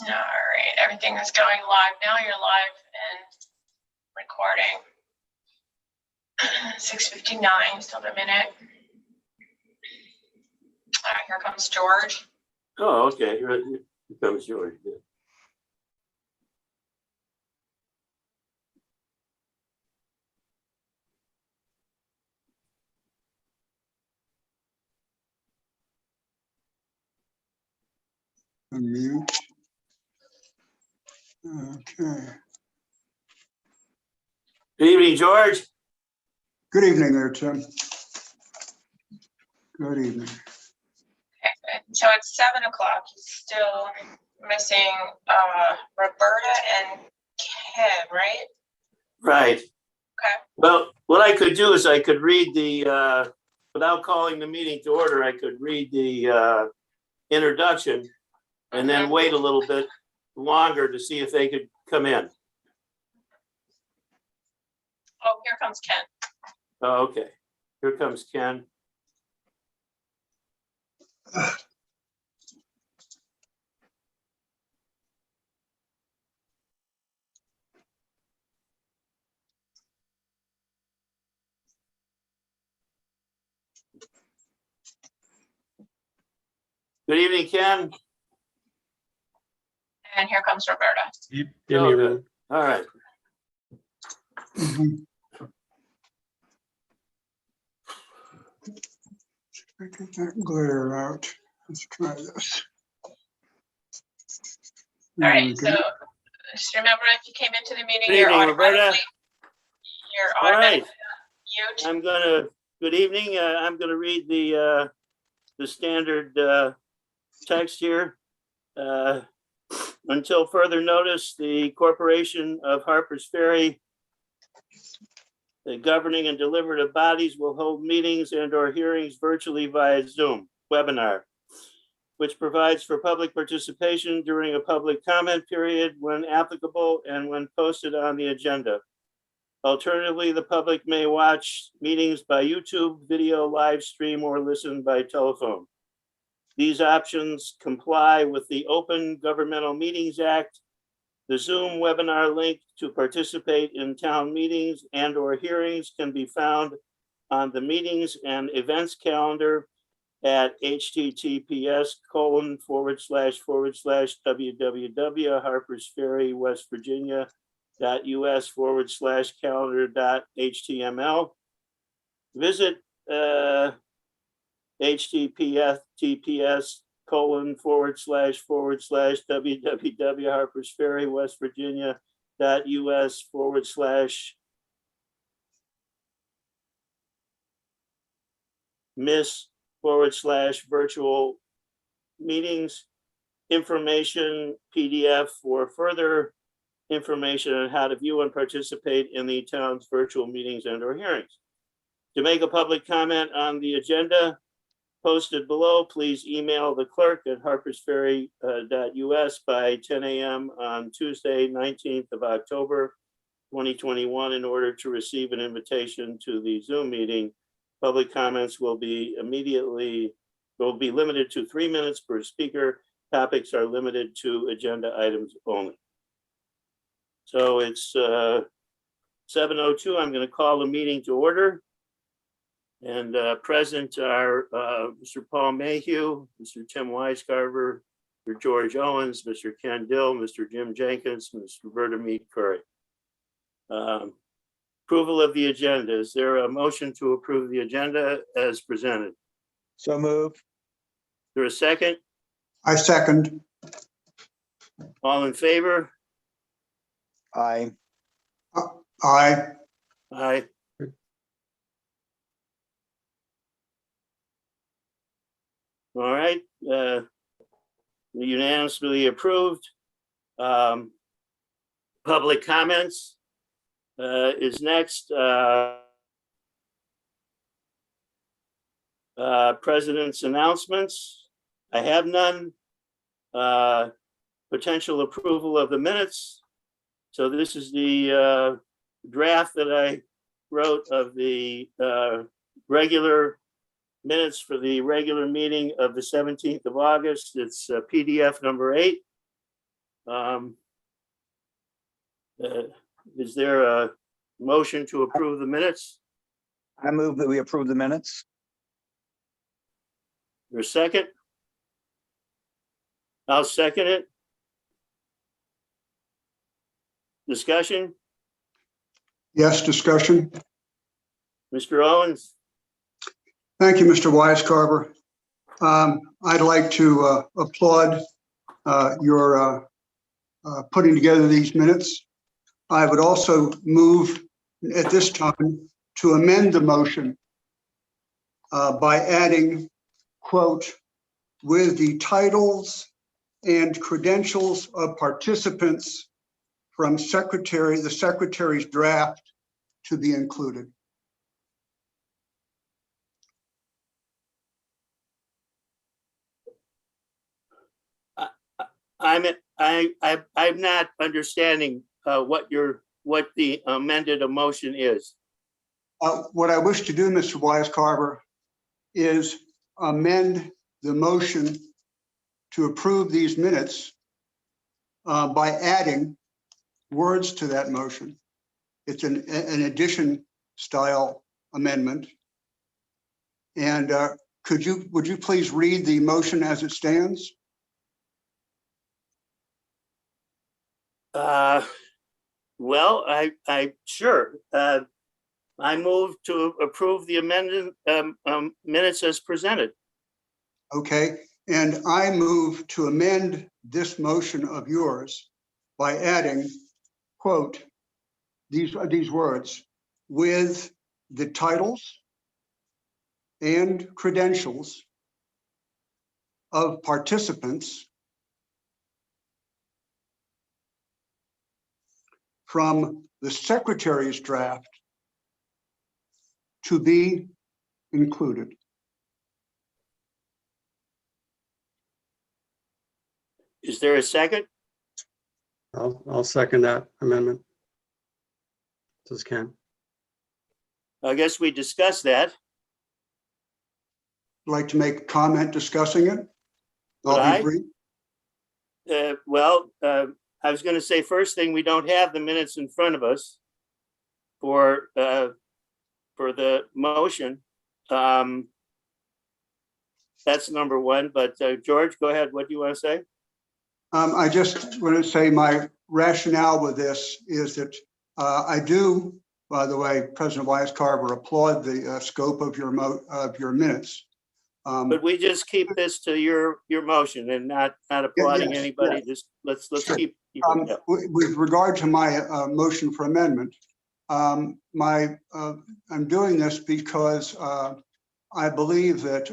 All right, everything is going live now. You're live and recording. 6:59, still a minute. All right, here comes George. Oh, okay. Here comes George. Yeah. Unmute. Okay. Good evening, George. Good evening there, Tim. Good evening. Okay, good. So it's 7 o'clock. He's still missing Roberta and Ken, right? Right. Okay. Well, what I could do is I could read the, without calling the meeting to order, I could read the introduction and then wait a little bit longer to see if they could come in. Oh, here comes Ken. Oh, okay. Here comes Ken. Good evening, Ken. And here comes Roberta. Oh, good. All right. I get that glare out. Let's try this. All right, so just remember, if you came into the meeting, Good you're evening, Roberta. All right. Mute. I'm gonna. Good evening. I'm gonna read the standard text here. Until further notice, the Corporation of Harpers Ferry, the governing and deliberative bodies will hold meetings and/or hearings virtually via Zoom webinar, which provides for public participation during a public comment period when applicable and when posted on the agenda. Alternatively, the public may watch meetings by YouTube, video, live stream, or listen by telephone. These options comply with the Open Governmental Meetings Act. The Zoom webinar link to participate in town meetings and/or hearings can be found on the meetings and events calendar at https://www.harpersferry.us.calendar.html. Visit https://www.harpersferry.us/miss/virtual meetings information PDF for further information on how to view and participate in the town's virtual meetings and/or hearings. To make a public comment on the agenda posted below, please email the clerk at harpersferry.us by 10 a.m. on Tuesday, 19th of October, 2021, in order to receive an invitation to the Zoom meeting. Public comments will be limited to 3 minutes per speaker. Topics are limited to agenda items only. So it's 7:02. I'm going to call the meeting to order. And present are Mr. Paul Mayhew, Mr. Tim Weiscarver, Mr. George Owens, Mr. Ken Dill, Mr. Jim Jenkins, Ms. Roberta Mead Curry. Approval of the agenda. Is there a motion to approve the agenda as presented? So moved. Is there a second? I second. All in favor? Aye. Aye. Aye. All right, unanimously approved. Public comments is next. President's announcements. I have none. Potential approval of the minutes. So this is the draft that I wrote of the regular minutes for the regular meeting of the 17th of August. It's PDF number 8. Um, Is there a motion to approve the minutes? I move that we approve the minutes. Or second? I'll second it. Discussion, Yes, discussion. Mr. Owens? Thank you, Mr. Weiscarver. I'd like to applaud your putting together these minutes. I would also move at this time to amend the motion by adding, quote, with the titles and credentials of participants from the secretary's draft to be included. I'm not understanding what the amended motion is. What I wish to do, Mr. Weiscarver, is amend the motion to approve these minutes by adding words to that motion. It's an addition style amendment. And would you please read the motion as it stands? Well, I sure. I move to approve the amended minutes as presented. Okay, and I move to amend this motion of yours by adding, quote, these words, with the titles and credentials of participants from the secretary's draft to be included. Is there a second? I'll second that amendment. This is Ken. I guess we discussed that. Like to make a comment discussing it? Would I'll I? be brief. I was going to say, first thing, we don't have the minutes in front of us for the motion. That's number one. But George, go ahead. What do you want to say? I just want to say my rationale with this is that I do, by the way, President Weiscarver, applaud the scope of your minutes. But we just keep this to your motion and not applauding yes, anybody. yes. Just let's Sure. keep. With regard to my motion for amendment, I'm doing this because I believe that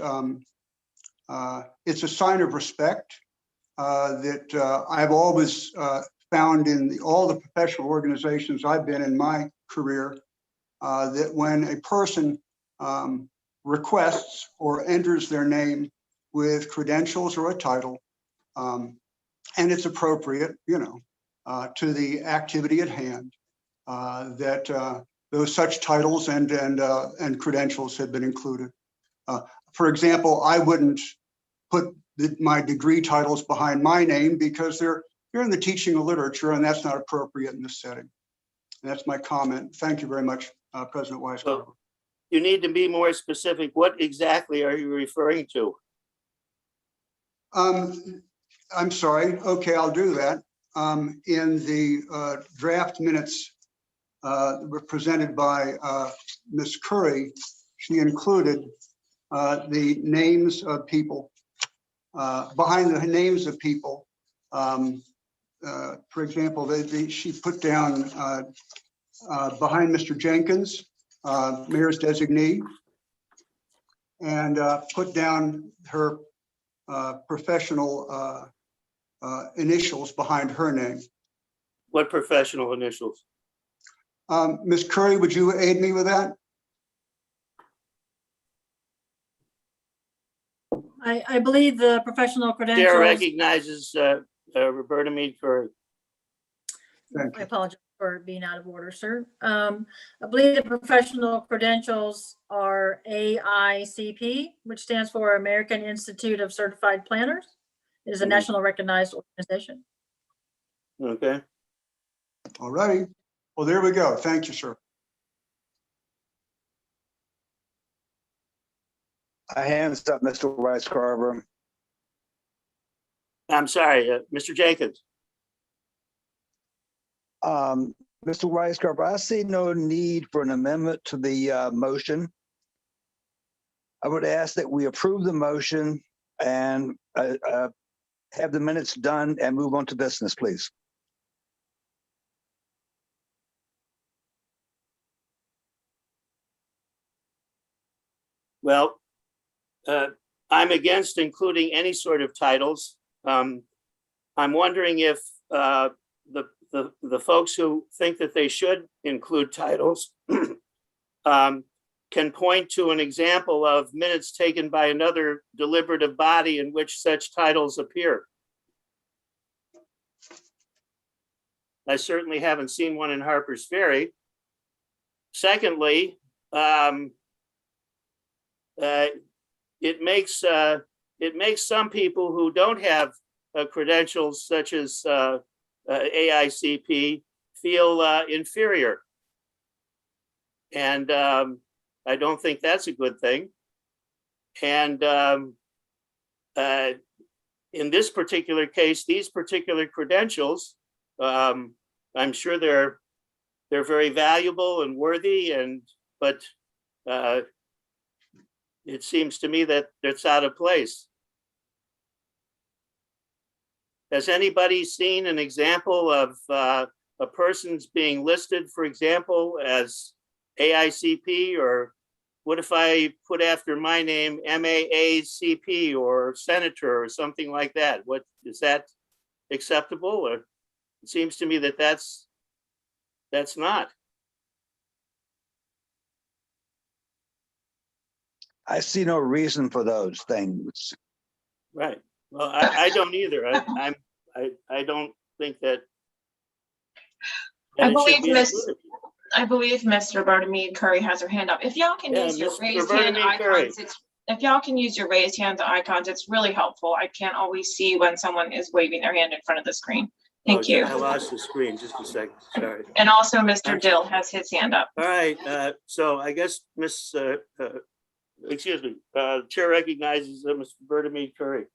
it's a sign of respect that I've always found in all the professional organizations I've been in my career, that when a person requests or enters their name with credentials or a title, and it's appropriate, to the activity at hand, that those such titles and credentials have been included. For example, I wouldn't put my degree titles behind my name because they're in the teaching of literature, and that's not appropriate in this setting. And that's my comment. Thank you very much, President Weiscarver. Well, you need to be more specific. What exactly are you referring to? I'm sorry. Okay, I'll do that. In the draft minutes were presented by Ms. Curry, she included the names of people, behind the names of people. For example, she put down behind Mr. Jenkins, mayor's designee, and put down her professional initials behind her name. What professional initials? Ms. Curry, would you aid me with that? I believe the professional Chair credentials, recognizes Roberta Mead Curry. Thank I you. apologize for being out of order, sir. I believe the professional credentials are AICP, which stands for American Institute of Certified Planners. It is a Mhm. national recognized organization. Okay, All righty. Well, there we go. Thank you, sir. Hands up, Mr. Rice Carver. I'm sorry, Mr. Jenkins. Mr. Rice Carver, I see no need for an amendment to the motion. I would ask that we approve the motion and have the minutes done and move on to business, please. Well, I'm against including any sort of titles. I'm wondering if the folks who think that they should include titles can point to an example of minutes taken by another deliberative body in which such titles appear. I certainly haven't seen one in Harper's Ferry. Secondly, it makes some people who don't have credentials such as AICP feel inferior. And I don't think that's a good thing. And in this particular case, these particular credentials, I'm sure they're very valuable and worthy, but it seems to me that it's out of place. Has anybody seen an example of a person's being listed, for example, as AICP, or what if I put after my name MAACP or senator or something like that? What is that acceptable? Or it seems to me that that's not. I see no reason for those things. Right. Well, I don't either. I don't think that. I it should believe be included. I believe Mr. Bartolome Curry has her hand up. If y'all can Yeah, use your Mr. raised hand Bartolome Curry. icons, if y'all can use your raised hands icons, it's really helpful. I can't always see when someone is waving their hand in front of the screen. Thank you. I lost the screen. Just a second. Sorry. And also Mr. Dill has his hand up. All right. So I guess Chair recognizes Mr. Bartolome Curry.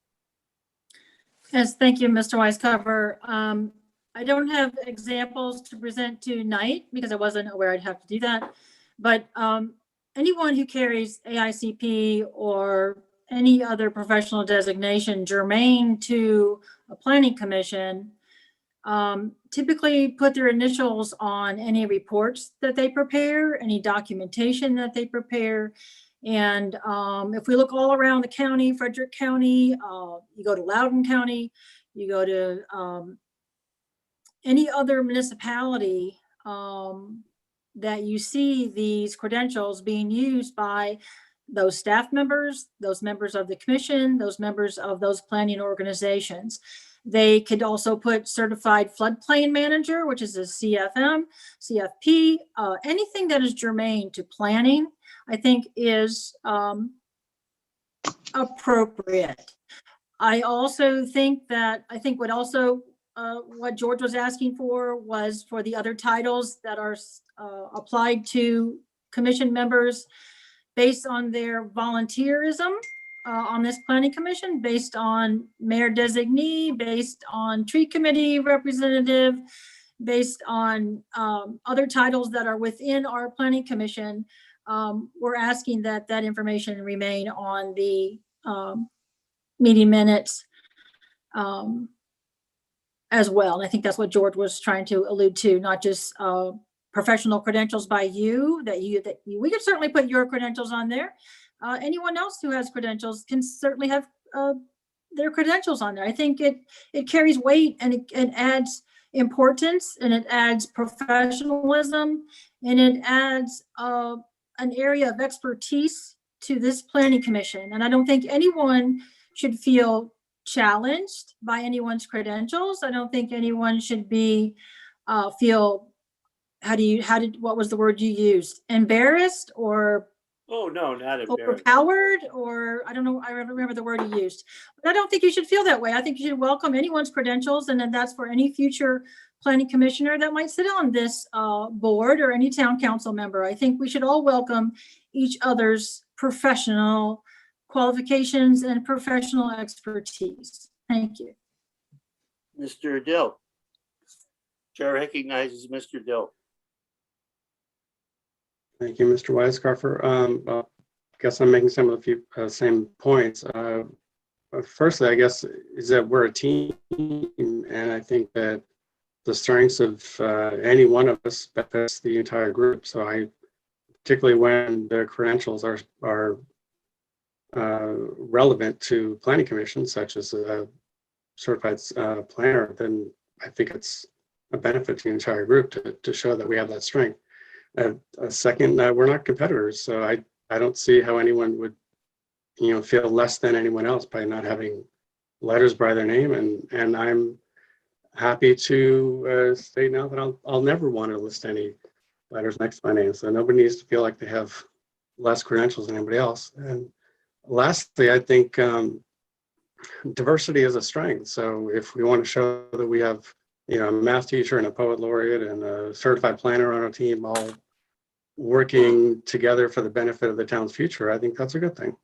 Yes, thank you, Mr. Wisecover. I don't have examples to present tonight because I wasn't aware I'd have to do that. But anyone who carries AICP or any other professional designation germane to a planning commission typically put their initials on any reports that they prepare, any documentation that they prepare. And if we look all around the county, Frederick County, you go to Loudoun County, you go to any other municipality that you see these credentials being used by those staff members, those members of the commission, those members of those planning organizations. They could also put certified floodplain manager, which is a CFM, CFP, anything that is germane to planning, I think is appropriate. I also think what George was asking for was for the other titles that are applied to commission members based on their volunteerism on this planning commission, based on mayor designee, based on tree committee representative, based on other titles that are within our planning commission. We're asking that information remain on the meeting minutes as well. And I think that's what George was trying to allude to, not just professional credentials by you, we could certainly put your credentials on there. Anyone else who has credentials can certainly have their credentials on there. I think it carries weight and it adds importance and it adds professionalism and it adds an area of expertise to this planning commission. And I don't think anyone should feel challenged by anyone's credentials. I don't think anyone should be feel what was the word you used? Embarrassed or Oh, no, not embarrassed. overpowered, or I don't know, I don't remember the word he used. But I don't think you should feel that way. I think you should welcome anyone's credentials, and then that's for any future planning commissioner that might sit on this board, or any town council member. I think we should all welcome each other's professional qualifications and professional expertise. Thank you. Mr. Dill. Chair recognizes Mr. Dill. Thank you, Mr. Weiskarfer. Well, I guess I'm making some of the few same points. Firstly, I guess, is that we're a team, and I think that the strengths of any one of us benefits the entire group. So particularly when the credentials are relevant to planning commission, such as a certified planner, then I think it's a benefit to the entire group to show that we have that strength. Second, we're not competitors, so I don't see how anyone would, feel less than anyone else by not having letters by their name. And I'm happy to state now that I'll never want to list any letters next to my name. So nobody needs to feel like they have less credentials than anybody else. And lastly, I think diversity is a strength. So if we want to show that we have, a math teacher and a poet laureate and a certified planner on our team all working together for the benefit of the town's future, I think that's a good thing.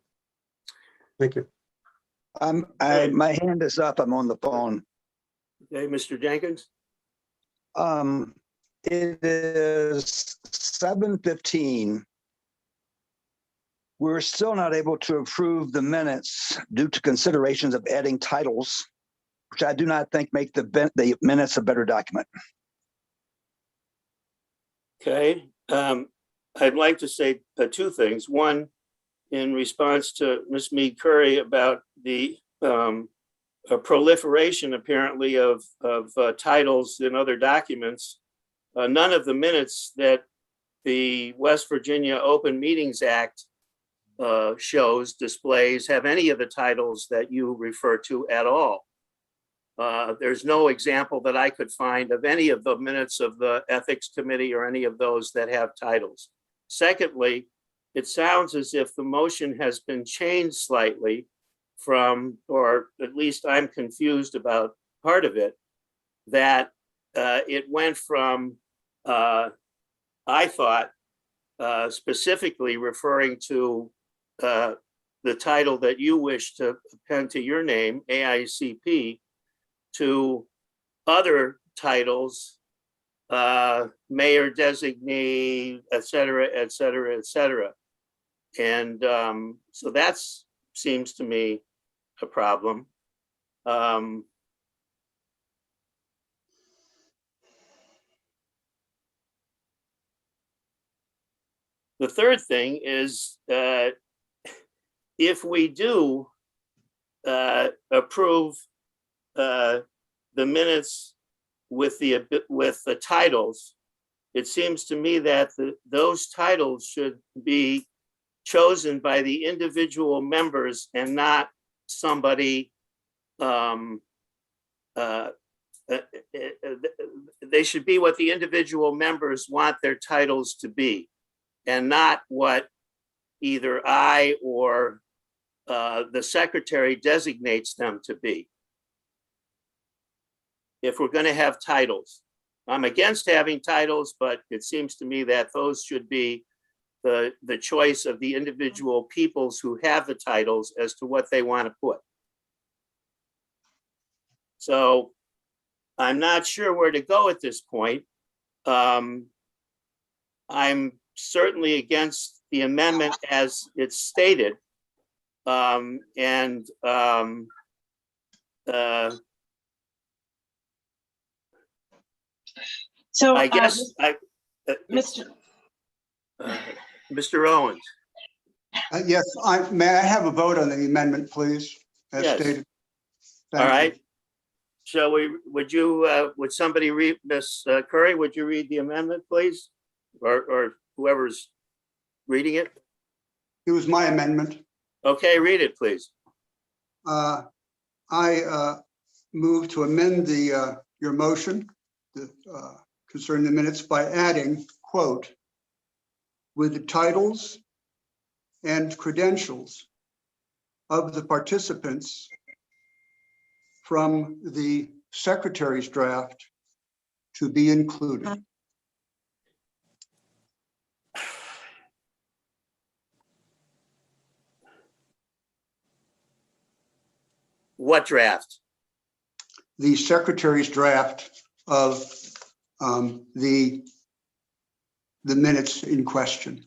Thank you. My hand is up. I'm on the phone. Okay, Mr. Jenkins. It is 7:15. We're still not able to approve the minutes due to considerations of adding titles, which I do not think make the minutes a better document. Okay, I'd like to say two things. One, in response to Ms. Mead Curry about the proliferation apparently of titles in other documents. None of the minutes that the West Virginia Open Meetings Act displays have any of the titles that you refer to at all. There's no example that I could find of any of the minutes of the Ethics Committee or any of those that have titles. Secondly, it sounds as if the motion has been changed slightly from, or at least I'm confused about part of it, that it went from, I thought, specifically referring to the title that you wish to append to your name, AICP, to other titles, mayor designee, et cetera, et cetera, et cetera. And so that seems to me a problem. The third thing is, if we do approve the minutes with the titles, it seems to me that those titles should be chosen by the individual members and not somebody. They should be what the individual members want their titles to be, and not what either I or the secretary designates them to be. If we're going to have titles, I'm against having titles, but it seems to me that those should be the choice of the individual peoples who have the titles as to what they want to put. So I'm not sure where to go at this point. I'm certainly against the amendment as it's stated. So I guess Mr. Owens. Yes, may I have a vote on the amendment, please, as Yes. stated? All Thank you. right. Shall we, would somebody read, Ms. Curry, would you read the amendment, please? Or whoever's reading it? It was my amendment. Okay, read it, please. I move to amend your motion concerning the minutes by adding, quote, with the titles and credentials of the participants from the secretary's draft to be included. What draft? The secretary's draft of the minutes in question.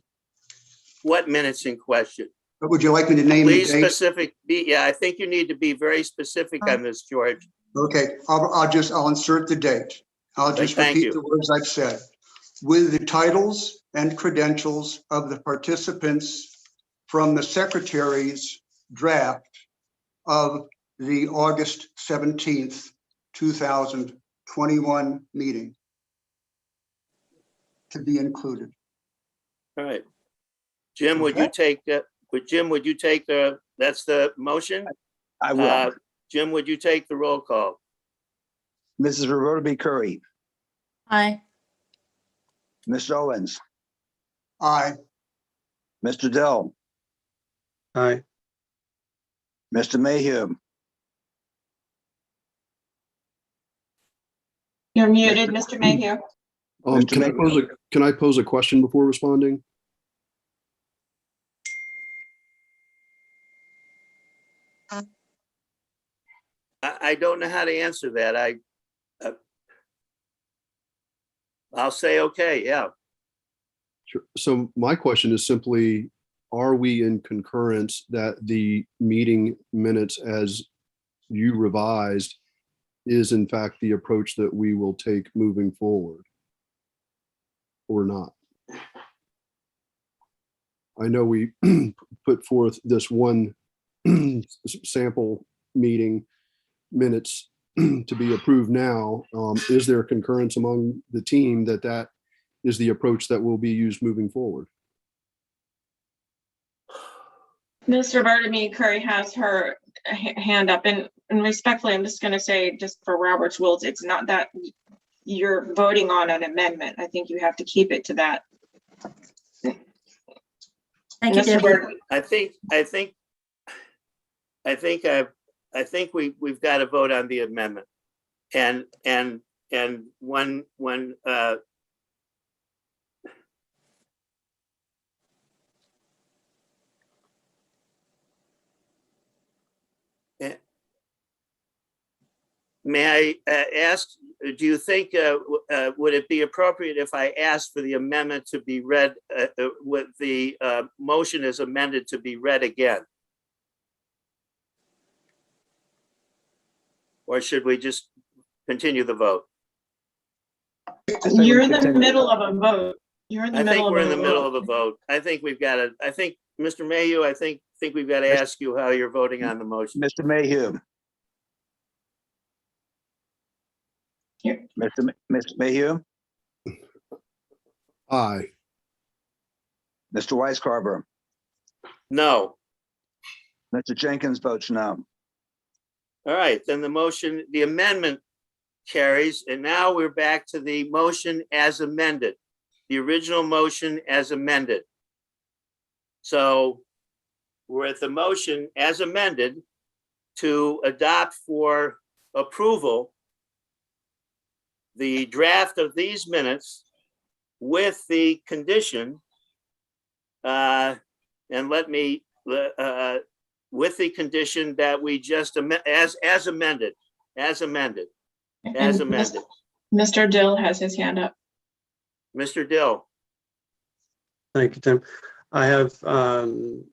What minutes in question? But would you like me to name the Please date? specific, yeah, I think you need to be very specific on this, George. Okay, I'll insert the date. I'll just Thank repeat you. the words I've said. With the titles and credentials of the participants from the secretary's draft of the August 17th, 2021 meeting to be included. All right. Jim, would you take, would you take that's the motion? I will. Jim, would you take the roll call? Mrs. Roberta B. Curry, Aye. Mr. Owens, Aye. Mr. Dell, Aye. Mr. Mayhew, You're muted, Mr. Mayhew. Mr. Can I pose a question before responding? I don't know how to answer that. I'll say, okay, yeah. Sure. So my question is simply, are we in concurrence that the meeting minutes as you revised is in fact the approach that we will take moving forward? Or not? I know we put forth this one sample meeting minutes to be approved now. Is there concurrence among the team that that is the approach that will be used moving forward? Mr. Bartolome Curry has her hand up, and respectfully, I'm just gonna say, just for Robert's rules, it's not that you're voting on an amendment. I think you have to keep it to that. Thank you, Mr. Debbie. Bart- I think we've got to vote on the amendment. And when may I ask, do you think, would it be appropriate if I asked for the amendment to be read, with the motion as amended to be read again? Or should we just continue the vote? You're in the middle of a vote. You're in the I think middle of we're in the a middle vote. of a vote. I think we've got to, I think, Mr. Mayhew, I think we've got to ask you how you're voting on the motion. Mr. Mayhew. Here. Mr. Mayhew, Aye. Mr. Weiscarver, No. Mr. Jenkins votes no. All right, then the motion, the amendment carries, and now we're back to the motion as amended, the original motion as amended. So we're at the motion as amended to adopt for approval the draft of these minutes with the condition, and let me, with the condition that we just as amended. And Mr. Dill has his hand up. Mr. Dill. Thank you, Tim. I have found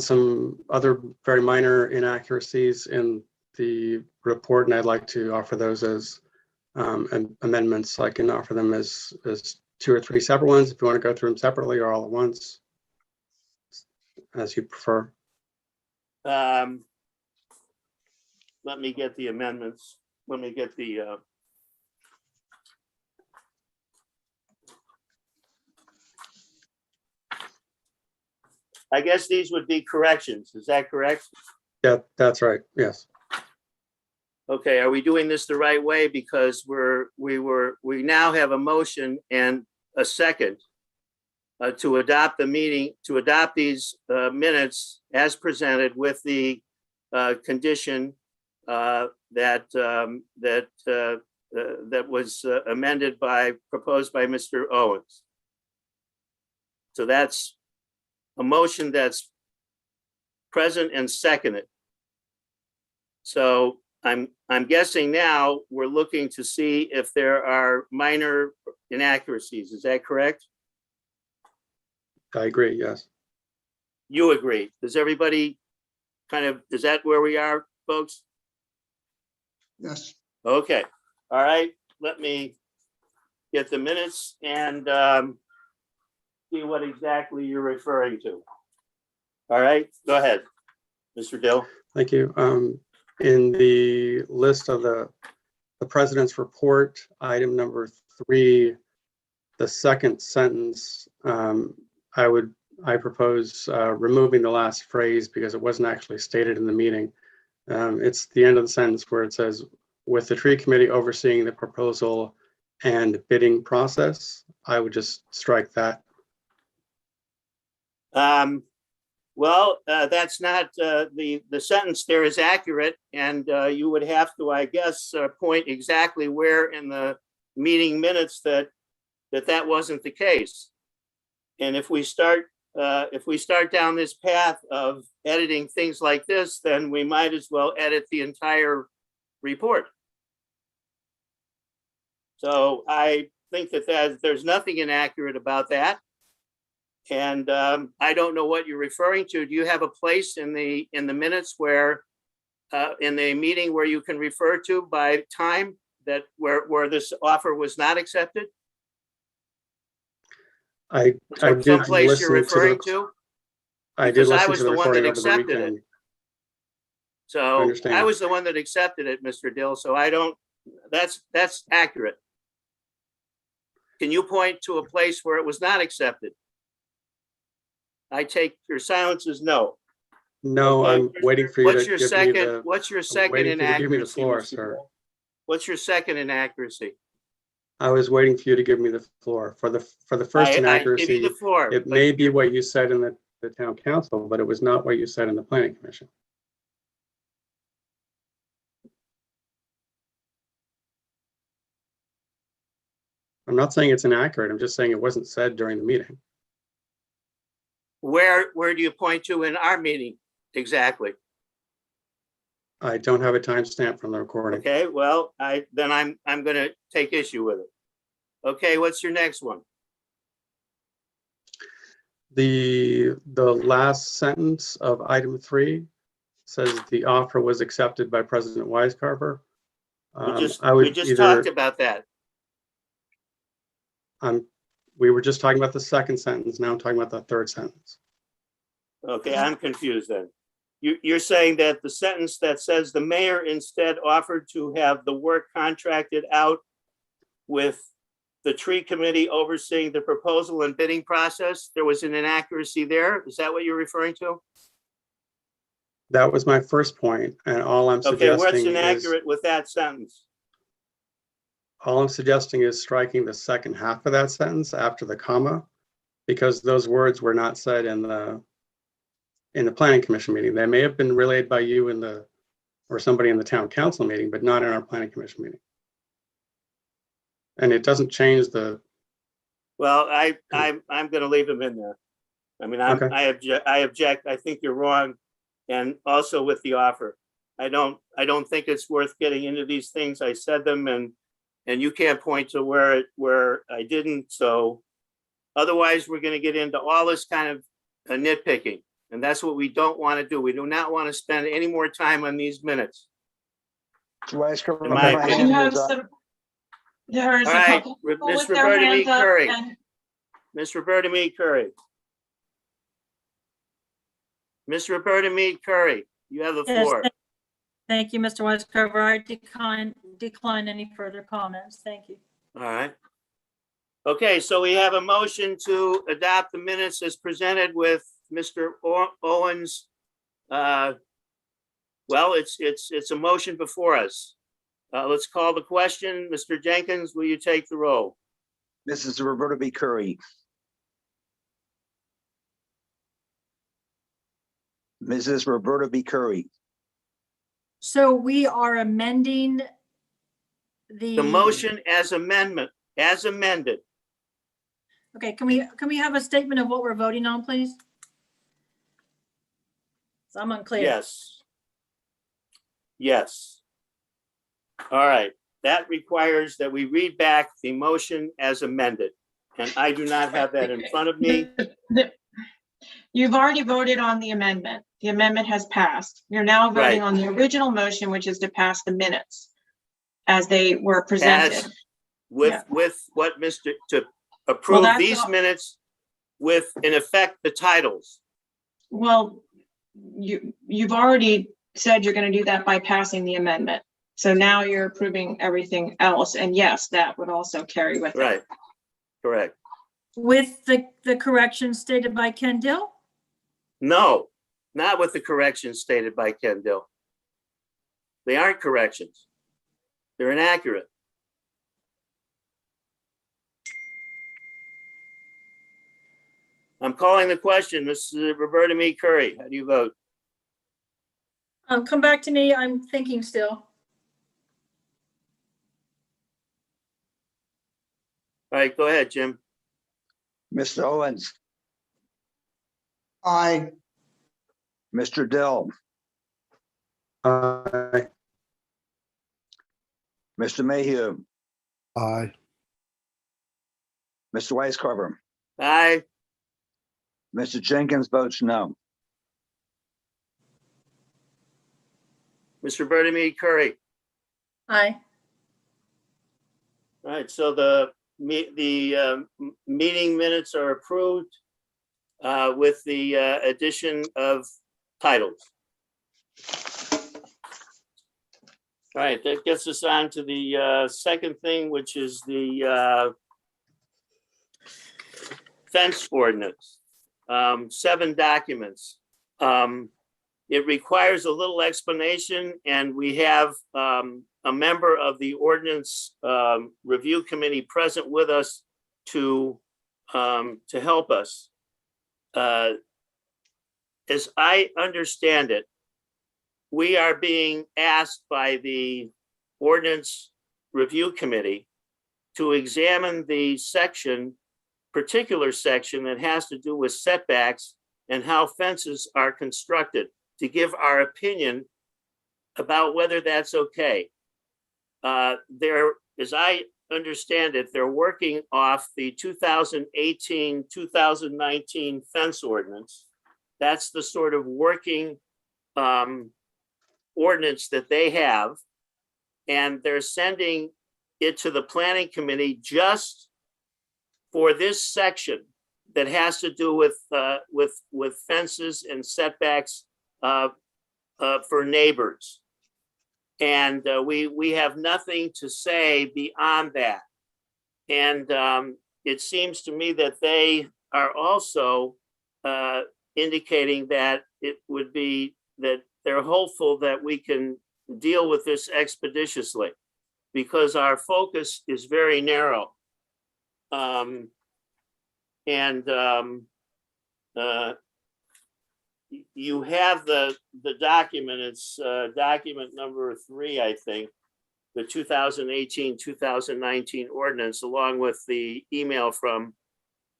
some other very minor inaccuracies in the report, and I'd like to offer those as amendments. I can offer them as 2 or 3 separate ones if you want to go through them separately or all at once, as you prefer. Let me get the amendments. Let me get the I guess these would be corrections. Is that correct? Yeah, that's right. Yes. Okay, are we doing this the right way? Because we now have a motion and a second to adopt these minutes as presented with the condition that was proposed by Mr. Owens. So that's a motion that's present and seconded. So I'm guessing now we're looking to see if there are minor inaccuracies. Is that correct? I agree, yes. You agree? Does everybody is that where we are, folks? Yes. Okay, all right, let me get the minutes and see what exactly you're referring to. All right, go ahead, Mr. Dill. Thank you. In the list of the president's report, item number 3, the second sentence, I propose removing the last phrase because it wasn't actually stated in the meeting. It's the end of the sentence where it says, with the tree committee overseeing the proposal and bidding process. I would just strike that. Well, that's not the sentence there is accurate, and you would have to, I guess, point exactly where in the meeting minutes that wasn't the case. And if we start down this path of editing things like this, then we might as well edit the entire report. So I think that there's nothing inaccurate about that. And I don't know what you're referring to. Do you have a place in the minutes where in the meeting where you can refer to by time that where this offer was not accepted? I did someplace you're listen referring to. to? I did Because I listen was to the the one that recording over the accepted it. weekend. So understand. I was the one that accepted it, Mr. Dill. So I don't. That's accurate. Can you point to a place where it was not accepted? I take your silence as no. No, Okay. I'm waiting for you What's to your give second? me the. What's your I'm second waiting for you to give me the inaccuracy? floor, Mr. sir. Dill? What's your second inaccuracy? I was waiting for you to give me the floor. For the first I give you inaccuracy, the floor. it but may be what you said in the town council, but it was not what you said in the planning commission. I'm not saying it's inaccurate. I'm just saying it wasn't said during the meeting. Where do you point to in our meeting exactly? I don't have a timestamp from the recording. Okay, well, I'm going to take issue with it. Okay, what's your next one? The last sentence of item 3 says the offer was accepted by President Weiscarver. We just talked about that. We were just talking about the second sentence. Now I'm talking about the third sentence. Okay, I'm confused then. You're saying that the sentence that says the mayor instead offered to have the work contracted out with the tree committee overseeing the proposal and bidding process, there was an inaccuracy there? Is that what you're referring to? That was my first point, and all I'm Okay, what's suggesting is inaccurate with that sentence? striking the second half of that sentence after the comma, because those words were not said in the planning commission meeting. They may have been relayed by you or somebody in the town council meeting, but not in our planning commission meeting. And it doesn't change the. Well, I'm going to leave them in there. I mean, Okay. I object. I think you're wrong, and also with the offer, I don't think it's worth getting into these things. I said them, and you can't point to where I didn't. So, otherwise, we're going to get into all this kind of nitpicking, and that's what we don't want to do. We do not want to spend any more time on these minutes. Weiscarver, In my my opinion. You hand have is up. some. There's All a right, couple people Ms. with their Roberta hands B. up, Curry. and Ms. Roberta Meade Curry. Ms. Roberta Meade Curry, you have the Yes, floor. Thank you, Mr. Weiscarver. I decline any further comments. Thank you. All right. Okay, so we have a motion to adopt the minutes as presented with Mr. Owens. Well, it's a motion before us. Let's call the question. Mr. Jenkins, will you take the roll? Mrs. Roberta B. Curry, Mrs. Roberta B. Curry. So we are amending The motion as amended. Okay, can we have a statement of what we're voting on, please? So I'm unclear. Yes. Yes. All right. That requires that we read back the motion as amended. And I do not have that in front of me. You've already voted on the amendment. The amendment has passed. You're now voting Right. on the original motion, which is to pass the minutes as they were presented. As with what to Well, approve that's these all- minutes with, in effect, the titles. Well, you've already said you're going to do that by passing the amendment. So now you're approving everything else. And yes, that would also carry with it. Right. Correct. With the correction stated by Ken Dill? No, not with the corrections stated by Ken Dill. They aren't corrections. They're inaccurate. I'm calling the question. Mrs. Roberta Me Curry, how do you vote? Come back to me. I'm thinking still. All right, go ahead, Jim. Mr. Owens, Aye. Mr. Dill, Aye. Mr. Mayhew, Aye. Mr. Weiscarver, Aye. Mr. Jenkins votes no. Mr. Roberta Me Curry. Aye. All right, so the meeting minutes are approved with the addition of titles. All right, that gets us on to the second thing, which is the fence ordinance. 7 documents. It requires a little explanation, and we have a member of the ordinance review committee present with us to help us. As I understand it, we are being asked by the ordinance review committee to examine the particular section that has to do with setbacks and how fences are constructed, to give our opinion about whether that's okay. As I understand it, they're working off the 2018-2019 fence ordinance. That's the sort of working ordinance that they have. And they're sending it to the planning committee just for this section that has to do with fences and setbacks for neighbors. And we have nothing to say beyond that. And it seems to me that they are also indicating that it would be that they're hopeful that we can deal with this expeditiously, because our focus is very narrow. You have the document. It's document number 3, I think, the 2018-2019 ordinance, along with the email from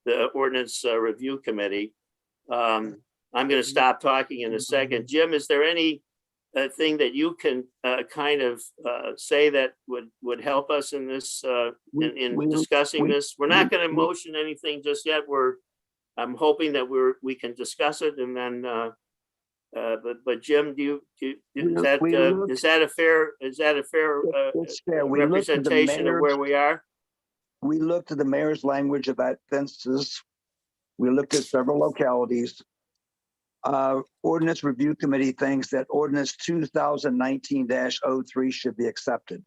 the ordinance review committee. I'm going to stop talking in a second. Jim, is there any thing that you can kind of say that would help us in this in discussing this? We're not going to motion anything just yet. I'm hoping that we can discuss it, and then but Jim, is that a fair It's fair. We looked at the representation of where we are? We looked at the mayor's language about fences. We looked at several localities. Ordinance Review Committee thinks that ordinance 2019-03 should be accepted.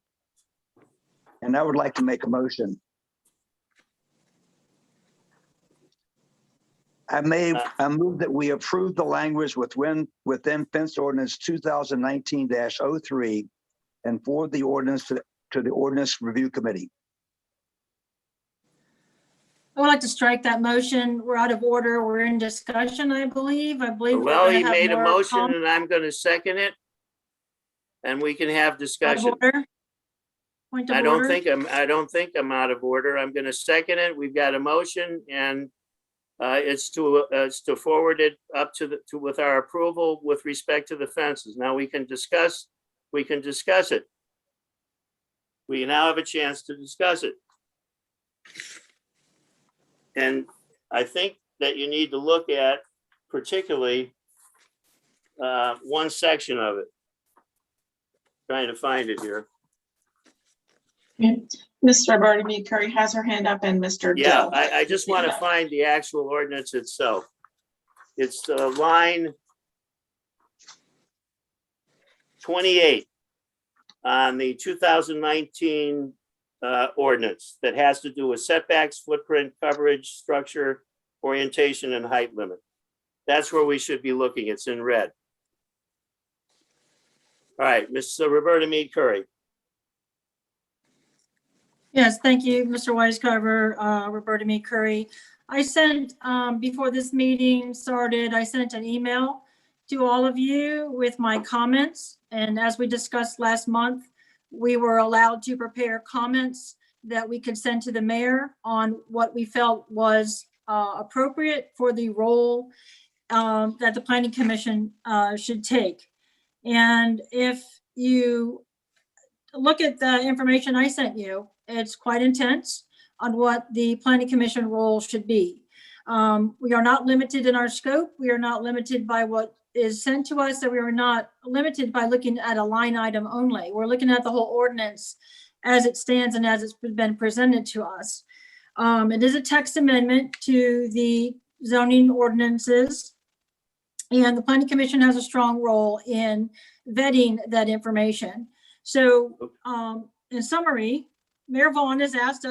And I would like to make a motion. I move that we approve the language within fence ordinance 2019-03 and forward the ordinance to the Ordinance Review Committee. I would like to strike that motion. We're out of order. We're in discussion, I believe. We're Well, gonna he have made a more motion and I'm going to second it. And we can have Out of discussion. order. Point of I don't order. think I'm out of order. I'm going to second it. We've got a motion and it's to forward it up to with our approval with respect to the fences. Now we can discuss it. We now have a chance to discuss it. And I think that you need to look at particularly one section of it. Trying to find it here. Mr. Barnaby Curry has her hand up and Mr. Yeah, Dill. I just want to find the actual ordinance itself. It's line 28 on the 2019 ordinance that has to do with setbacks, footprint, coverage, structure, orientation, and height limit. That's where we should be looking. It's in red. All right, Ms. Roberta Mead Curry. Yes, thank you, Mr. Wisecarver, Roberta Mead Curry. I sent, before this meeting started, I sent an email to all of you with my comments. And as we discussed last month, we were allowed to prepare comments that we could send to the mayor on what we felt was appropriate for the role that the Planning Commission should take. And if you look at the information I sent you, it's quite intense on what the Planning Commission role should be. We are not limited in our scope. We are not limited by what is sent to us, that we are not limited by looking at a line item only. We're looking at the whole ordinance as it stands and as it's been presented to us. It is a text amendment to the zoning ordinances, and the Planning Commission has a strong role in vetting that information. So in summary, Mayor Vaughn has asked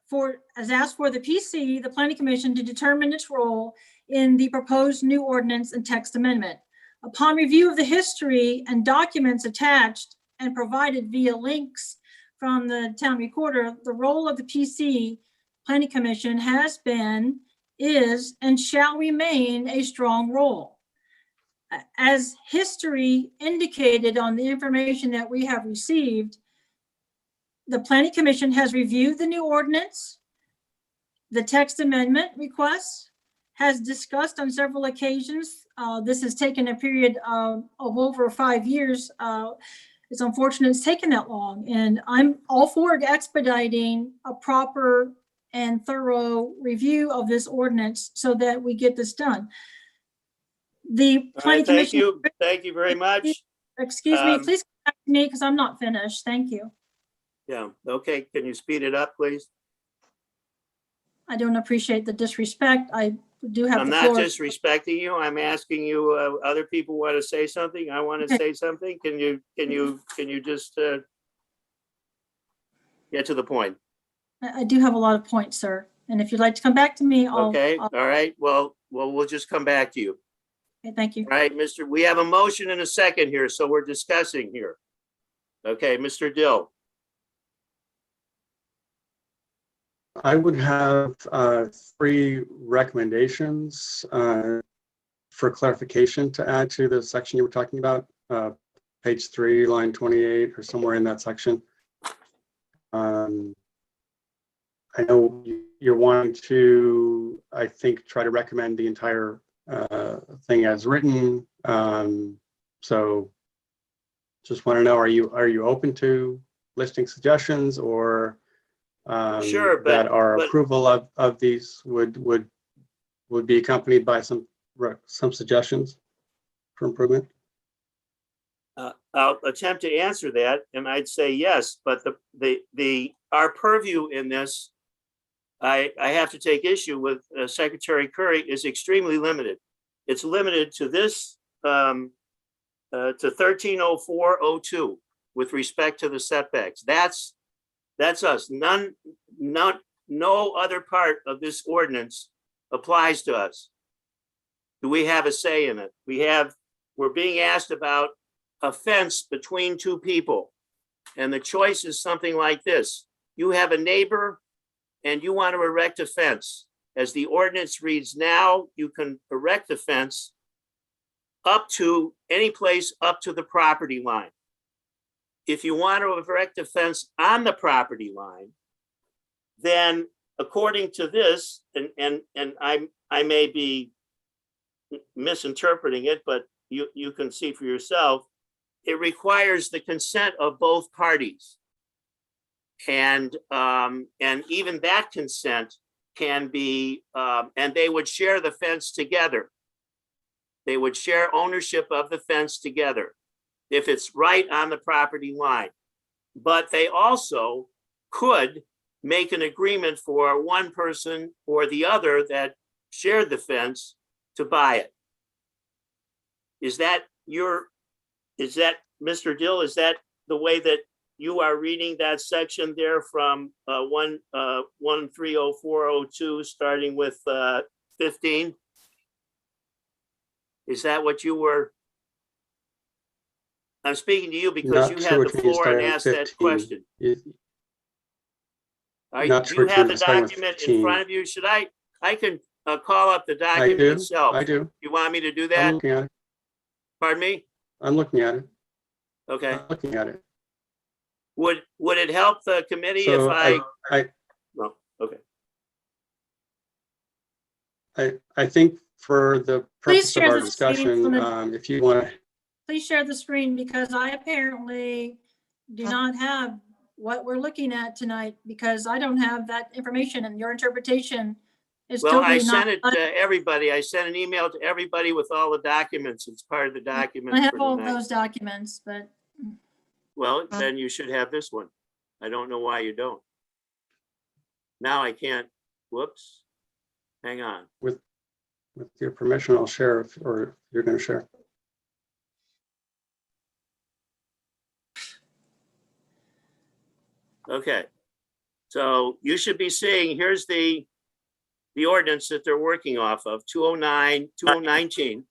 for the PC, the Planning Commission, to determine its role in the proposed new ordinance and text amendment. Upon review of the history and documents attached and provided via links from the town recorder, the role of the PC Planning Commission has been, is, and shall remain a strong role. As history indicated on the information that we have received, the Planning Commission has reviewed the new ordinance, the text amendment requests, has discussed on several occasions. This has taken a period of over 5 years. It's unfortunate it's taken that long, and I'm all for expediting a proper and thorough review of this ordinance so that we get this done. The Planning Commission. Thank you very much. Excuse me, please come back to me because I'm not finished. Thank you. Yeah, okay, can you speed it up, please? I don't appreciate the disrespect. I do have I'm the not floor. disrespecting you. I'm asking you, other people want to say something. I want to say something. Can you just get to the point? I do have a lot of points, sir. And if you'd like to come back to me, Okay, all right. Well, we'll just come back to you. Okay, thank you. All right, we have a motion and a second here, so we're discussing here. Okay, Mr. Dill. I would have 3 recommendations for clarification to add to the section you were talking about, page 3, line 28, or somewhere in that section. I know you're wanting to, I think, try to recommend the entire thing as written. So just want to know, are you open to listing suggestions, or Sure, that our but approval of these would be accompanied by some suggestions for improvement? I'll attempt to answer that, and I'd say yes, but our purview in this, I have to take issue with Secretary Curry, is extremely limited. It's limited to this, to 130402 with respect to the setbacks. That's us. No other part of this ordinance applies to us. Do we have a say in it? We're being asked about a fence between 2 people. And the choice is something like this. You have a neighbor and you want to erect a fence. As the ordinance reads now, you can erect a fence up to any place up to the property line. If you want to erect a fence on the property line, then according to this, and I may be misinterpreting it, but you can see for yourself, it requires the consent of both parties. And even that consent can be, and they would share the fence together. They would share ownership of the fence together if it's right on the property line. But they also could make an agreement for one person or the other that shared the fence to buy it. Is that Mr. Dill, is that the way that you are reading that section there from 130402, starting with 15? Is that what you were? I'm speaking to you because Not you sure had what the you mean floor and starting with asked that 15. question. Not Do sure you what have you the mean starting with document in 15. front of you? Should I can call up the I document do, itself. I do. You want me to do I'm that? looking at it. Pardon me? I'm looking at it. Okay. I'm looking at it. Would it help the committee if So no, okay. I think for the Please purpose of share our the screen discussion, from the- if you want to, Please share the screen because I apparently do not have what we're looking at tonight because I don't have that information and your interpretation is Well, I totally not. sent it to everybody. I sent an email to everybody with all the documents. It's part of the document. I have for all of tonight. those documents, but Well, then you should have this one. I don't know why you don't. Now I can't, whoops, hang on. with your permission, I'll share or you're going to share. Okay. So you should be seeing, here's the ordinance that they're working off of, 2019.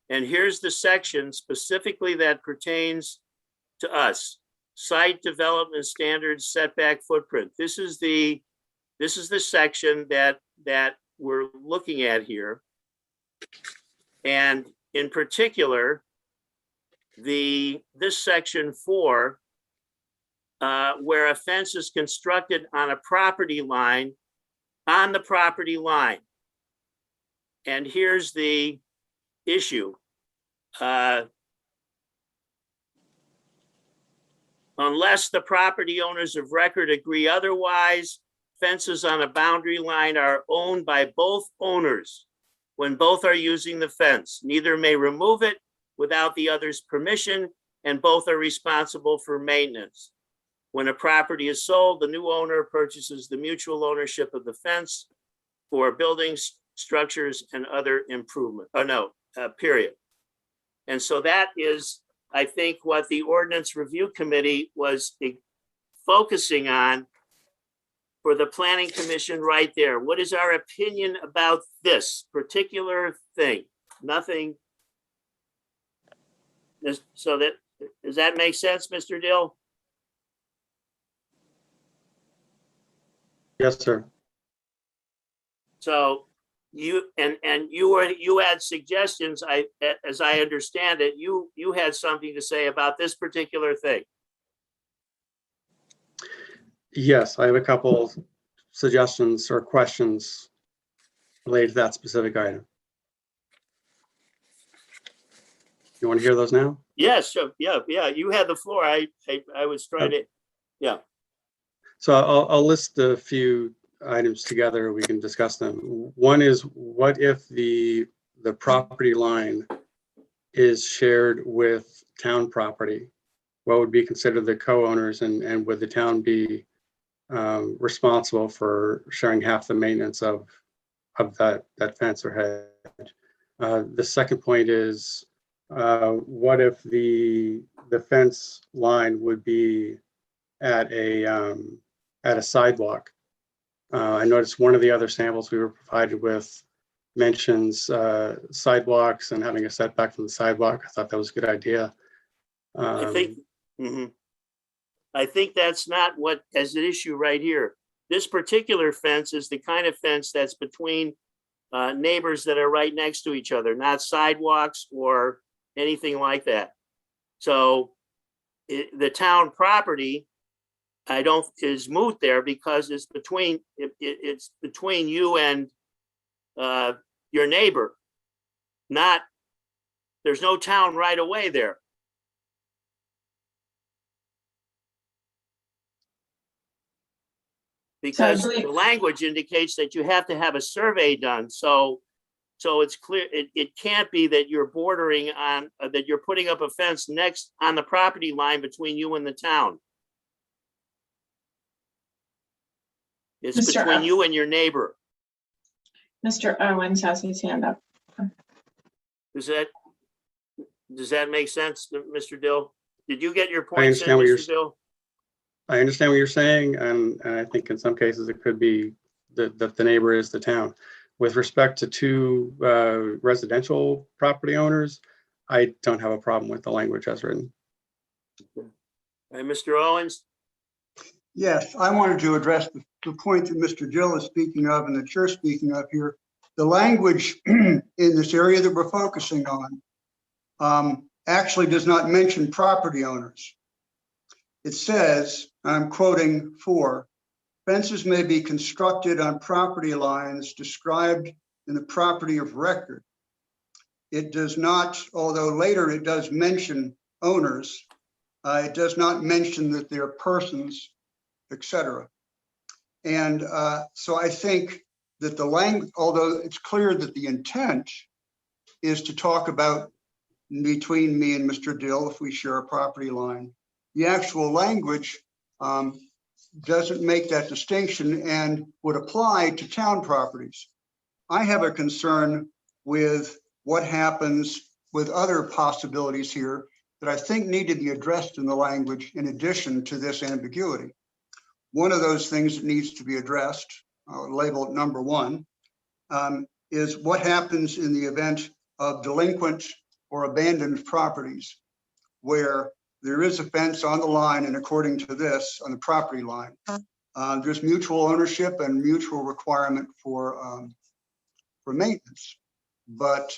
And here's the section specifically that pertains to us. Site development standards, setback footprint. This is the section that we're looking at here. And in particular, this section 4, where a fence is constructed on a property line, on the property line. And here's the issue. Unless the property owners of record agree otherwise, fences on a boundary line are owned by both owners when both are using the fence. Neither may remove it without the other's permission, and both are responsible for maintenance. When a property is sold, the new owner purchases the mutual ownership of the fence for buildings, structures, and other improvement. Period. And so that is, I think, what the Ordinance Review Committee was focusing on for the Planning Commission right there. What is our opinion about this particular thing? Nothing. So that, does that make sense, Mr. Dill? Yes, sir. So you had suggestions. As I understand it, you had something to say about this particular thing. Yes, I have a couple suggestions or questions related to that specific item. You want to hear those now? Yes, sure. Yeah. You had the floor. I was trying to, yeah. So I'll list a few items together. We can discuss them. One is, what if the property line is shared with town property? What would be considered the co-owners, and would the town be responsible for sharing half the maintenance of that fence or hedge? The second point is, what if the fence line would be at a sidewalk? I noticed one of the other samples we were provided with mentions sidewalks and having a setback from the sidewalk. I thought that was a good idea. I think that's not what as an issue right here. this particular fence is the kind of fence that's between neighbors that are right next to each other, not sidewalks or anything like that. So the town property, is moot there because it's between, it's between you and your neighbor. There's no town right away there. Because the language indicates that you have to have a survey done, so it's clear, it can't be that you're bordering on, that you're putting up a fence next on the property line between you and the town. It's Mr. between you and your neighbor. Mr. Owens has his hand up. Does that make sense, Mr. Dill? Did you get your I point, understand what you're Mr. Dill? I understand what you're saying, and I think in some cases it could be that the neighbor is the town. With respect to two residential property owners, I don't have a problem with the language as written. All right, Mr. Owens? Yes, I wanted to address the point that Mr. Gill is speaking of and that you're speaking of here. The language in this area that we're focusing on actually does not mention property owners. It says, I'm quoting 4, fences may be constructed on property lines described in the property of record. It does not, although later it does mention owners, it does not mention that they're persons, etc. And so I think that the language, although it's clear that the intent is to talk about between me and Mr. Dill if we share a property line, the actual language doesn't make that distinction and would apply to town properties. I have a concern with what happens with other possibilities here that I think need to be addressed in the language in addition to this ambiguity. One of those things that needs to be addressed, labeled number 1, is what happens in the event of delinquent or abandoned properties where there is a fence on the line, and according to this, on the property line, there's mutual ownership and mutual requirement for maintenance. But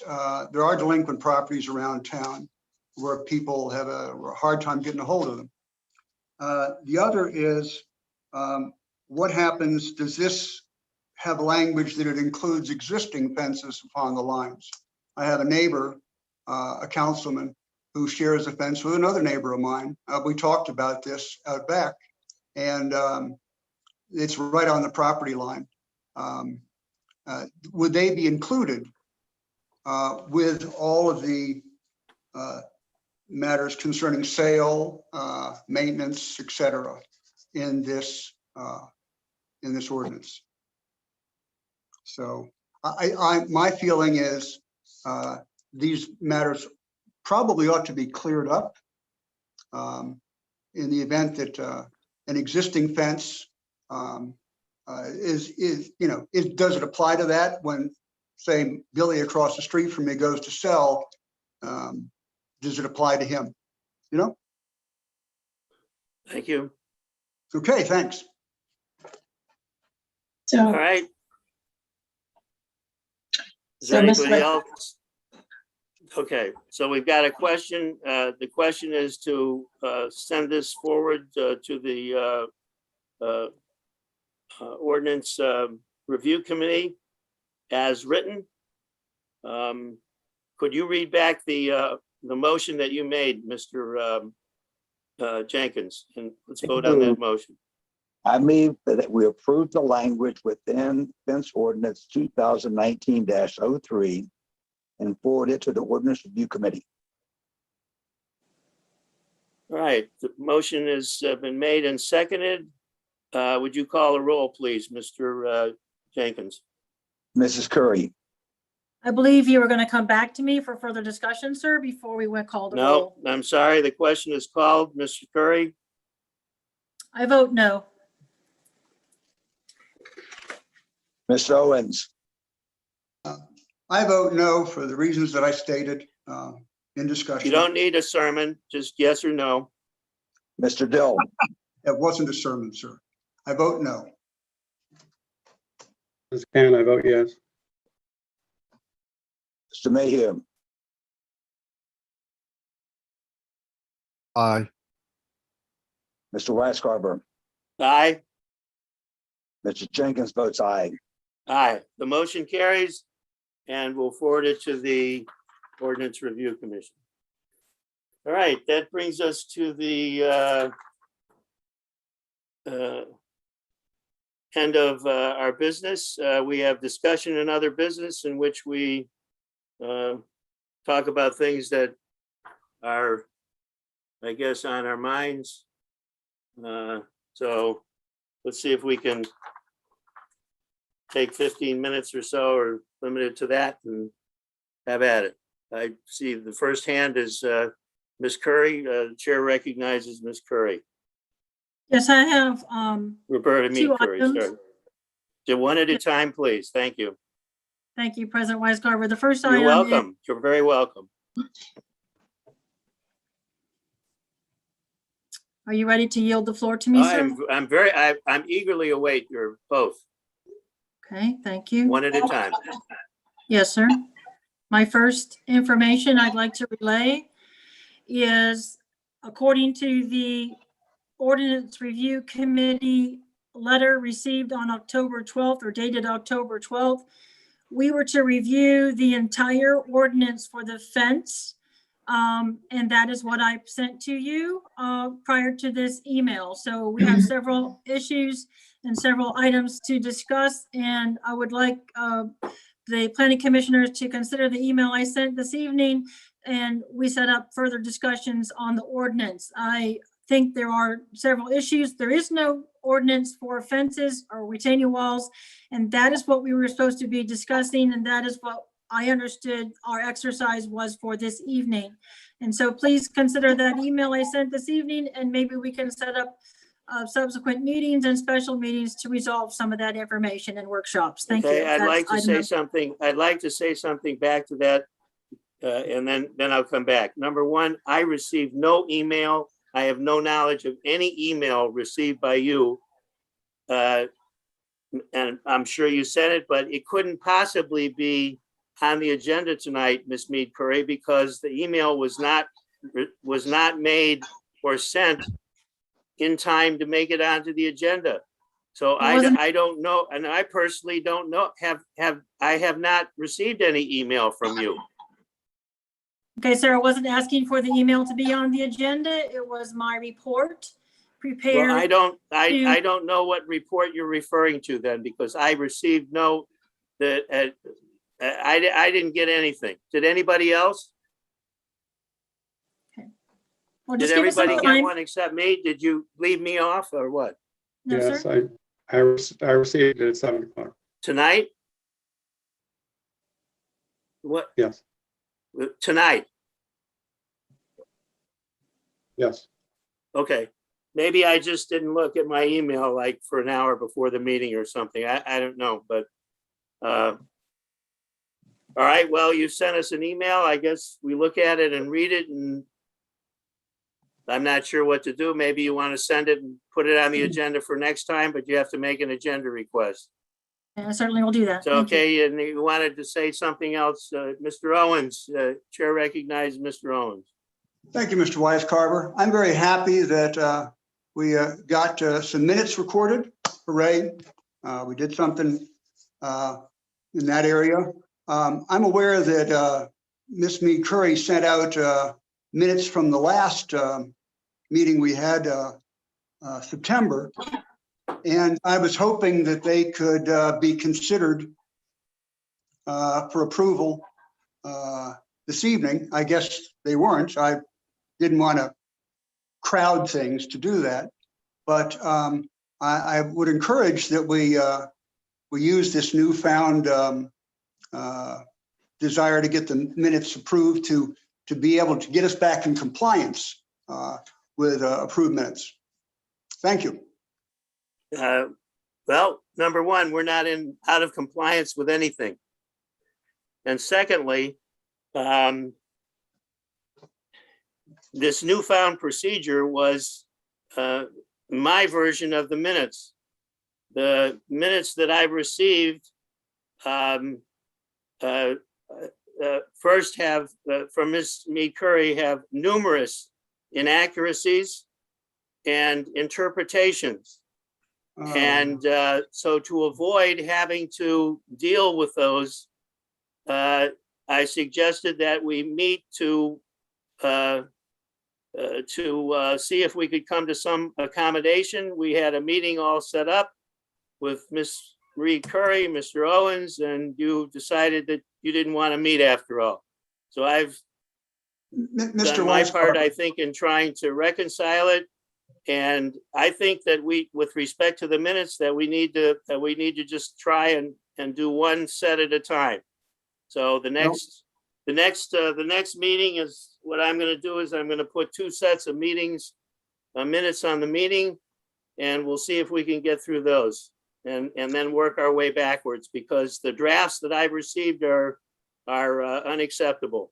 there are delinquent properties around town where people have a hard time getting a hold of them. The other is what happens, does this have language that it includes existing fences upon the lines? I have a neighbor, a councilman, who shares a fence with another neighbor of mine. We talked about this out back, and it's right on the property line. Would they be included with all of the matters concerning sale, maintenance, etc., in this ordinance? So my feeling is these matters probably ought to be cleared up in the event that an existing fence does it apply to that when, say, Billy across the street from me goes to sell? Does it apply to him? Thank you. Okay, thanks. So, All right. Is So, there Ms. anybody White- else? Okay, so we've got a question. The question is to send this forward to the ordinance review committee as written. Could you read back the motion that you made, Mr. Jenkins? And let's vote on that motion. I move that we approve the language within fence ordinance 2019-03 and forward it to the ordinance review committee. All right, the motion has been made and seconded. Would you call a roll, please, Mr. Jenkins? Mrs. Curry, I believe you were going to come back to me for further discussion, sir, before we went call the No, roll. I'm sorry. The question is called. Mr. Curry? I vote no. Mr. Owens, I vote no for the reasons that I stated in discussion. You don't need a sermon, just yes or no. Mr. Dill, It wasn't a sermon, sir. I vote no. Mr. Cannon, I vote yes. Mr. Mayhew, Aye. Mr. Weisgarber, Aye. Mr. Jenkins votes aye. Aye. The motion carries, and we'll forward it to the Ordinance Review Commission. All right, that brings us to the end of our business. We have discussion and other business in which we talk about things that are, I guess, on our minds. So let's see if we can take 15 minutes or so, or limit it to that, and have at it. I see the first hand is Ms. Curry. The chair recognizes Ms. Curry. Yes, I have Roberta Mead two Curry, items. sorry. Do one at a time, please. Thank you. Thank you, President Weisgarber. The first You're item is, welcome. You're very welcome. are you ready to yield the floor to me, sir? I'm eagerly await your both, Okay, thank you. one at a time. Yes, sir. My first information I'd like to relay is, according to the Ordinance Review Committee letter received on October 12th or dated October 12th, we were to review the entire ordinance for the fence. And that is what I sent to you prior to this email. So we have several issues and several items to discuss, and I would like the planning commissioners to consider the email I sent this evening, and we set up further discussions on the ordinance. I think there are several issues. There is no ordinance for fences or retaining walls, and that is what we were supposed to be discussing, and that is what I understood our exercise was for this evening. And so please consider that email I sent this evening, and maybe we can set up subsequent meetings and special meetings to resolve some of that information and workshops. Thank you. Okay, I'd That's like to item say number- something. I'd like to say something back to that, and then I'll come back. Number one, I received no email. I have no knowledge of any email received by you. And I'm sure you sent it, but it couldn't possibly be on the agenda tonight, Ms. Mead Curry, because the email was not made or sent in time to make it onto the agenda. So I don't know, and I personally don't know, I have not received any email from you. Okay, sir, I wasn't asking for the email to be on the agenda. It was my report prepared. Well, I don't know what report you're referring to then, because I received no, I didn't get anything. Did anybody else? Well, Did just give us some everybody get time. one except me? Did you leave me off or what? No, Yes, sir. I received it at 7 o'clock. Tonight? What, Yes, tonight? yes. Okay, maybe I just didn't look at my email like for an hour before the meeting or something. I don't know, but all right, well, you sent us an email. I guess we look at it and read it, and I'm not sure what to do. Maybe you want to send it and put it on the agenda for next time, but you have to make an agenda request. I certainly will do that. So, Thank you. okay, and you wanted to say something else, Mr. Owens, Chair recognizes Mr. Owens. Thank you, Mr. Weisgarber. I'm very happy that we got some minutes recorded. Hooray. We did something in that area. I'm aware that Ms. Mead Curry sent out minutes from the last meeting we had September. And I was hoping that they could be considered for approval this evening. I guess they weren't. I didn't want to crowd things to do that, but I would encourage that we use this newfound desire to get the minutes approved to be able to get us back in compliance with approved minutes. Thank you. Well, number one, we're not out of compliance with anything. And secondly, this newfound procedure was my version of the minutes. The minutes that I received first have, from Ms. Mead Curry, have numerous inaccuracies and interpretations. And so to avoid having to deal with those, I suggested that we meet to see if we could come to some accommodation. We had a meeting all set up with Ms. Marie Curry, Mr. Owens, and you decided that you didn't want to meet after all. So I've Mr. done my part, Weiscarver, I think, in trying to reconcile it. And I think that we, with respect to the minutes, that we need to just try and do one set at a time. So the next meeting is, what I'm going to do is I'm going to put 2 sets of meetings, minutes on the meeting, and we'll see if we can get through those and then work our way backwards, because the drafts that I've received are unacceptable.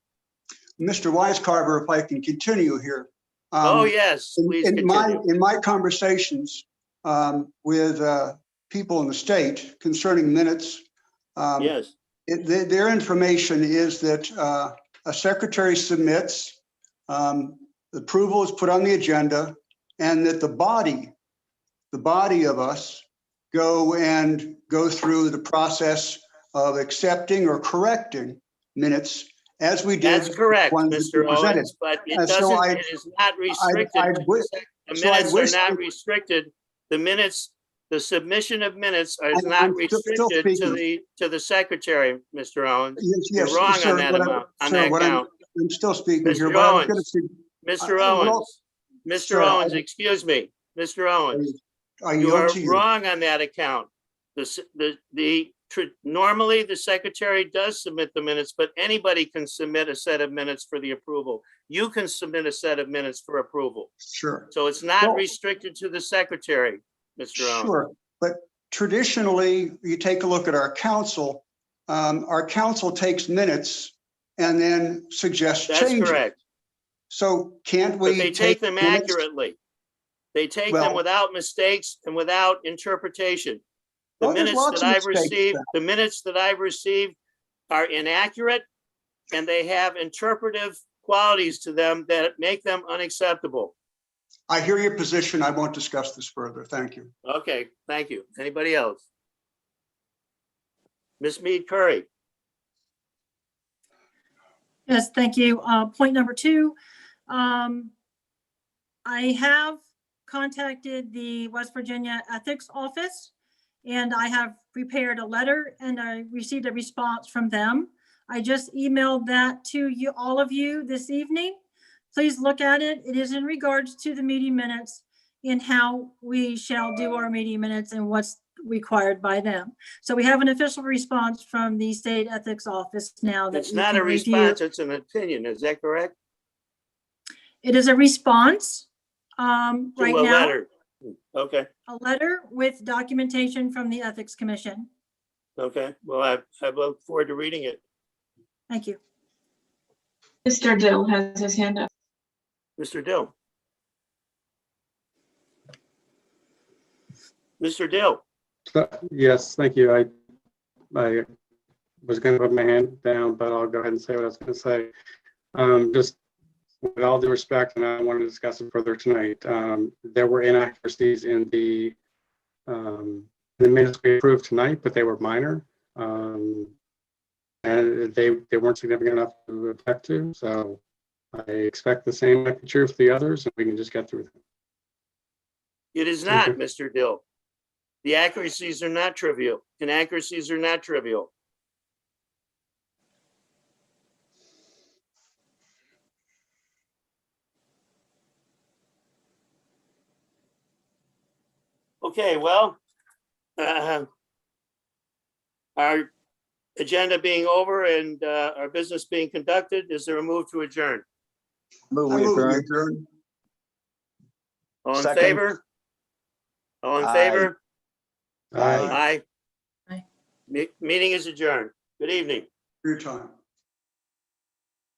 Mr. Weiscarver, if I can continue here. Oh, yes, please continue. In my conversations with people in the state concerning minutes, Yes, their information is that a secretary submits, approval is put on the agenda, and that the body of us go through the process of accepting or correcting minutes as we did. that's correct, ones that Mr. you presented. Owens, but it And so doesn't, it is not restricted. The so I'd minutes are wish not that- restricted. The minutes, the submission of minutes is I'm not still restricted speaking. to the secretary, Mr. Owens. Yes, You're wrong sir, on that what amount, on sir, that what count. I'm still speaking here, Mr. but I was Owens, gonna say, Mr. well, Owens, Mr. sir, Owens, excuse me, Mr. Owens, I you yield are to you. wrong on that account. Normally, the secretary does submit the minutes, but anybody can submit a set of minutes for the approval. You can submit a set of minutes for approval. Sure. So it's not Well- restricted to the secretary, Mr. Owens. Sure, but traditionally, you take a look at our council takes minutes and then suggests That's changes. correct. So can't But we they take them minutes? accurately. They take Well- them without mistakes and without interpretation. The Oh, there's minutes lots that of I've mistakes received, then. the minutes that I've received are inaccurate, and they have interpretive qualities to them that make them unacceptable. I hear your position. I won't discuss this further. Thank you. Okay, thank you. Anybody else? Ms. Mead Curry. Yes, thank you. Point number 2. I have contacted the West Virginia Ethics Office, and I have prepared a letter, and I received a response from them. I just emailed that to you, all of you, this evening. Please look at it. It is in regards to the meeting minutes and how we shall do our meeting minutes and what's required by them. So we have an official response from the State Ethics Office now that It's you not can a review. response, it's an opinion. Is that correct? It is a response To right a now, letter. Okay, a letter with documentation from the Ethics Commission. okay. Well, I look forward to reading it. Thank you. Mr. Dill has his hand up. Mr. Dill. Mr. Dill. Yes, thank you. I was going to put my hand down, but I'll go ahead and say what I was going to say. Just with all due respect, and I want to discuss it further tonight, there were inaccuracies in the minutes we approved tonight, but they were minor. And they weren't significant enough to object to. So I expect the same might be true for the others, and we can just get through them. It is not, Mr. Dill. The accuracies are not trivial. Inaccuracies are not trivial. Okay, well, our agenda being over and our business being conducted, is there a move to adjourn? Move I we move we adjourn. adjourn. All in Second. favor? All in Aye. favor? Aye. Aye. Aye. Meeting is adjourned. Good evening. Your time.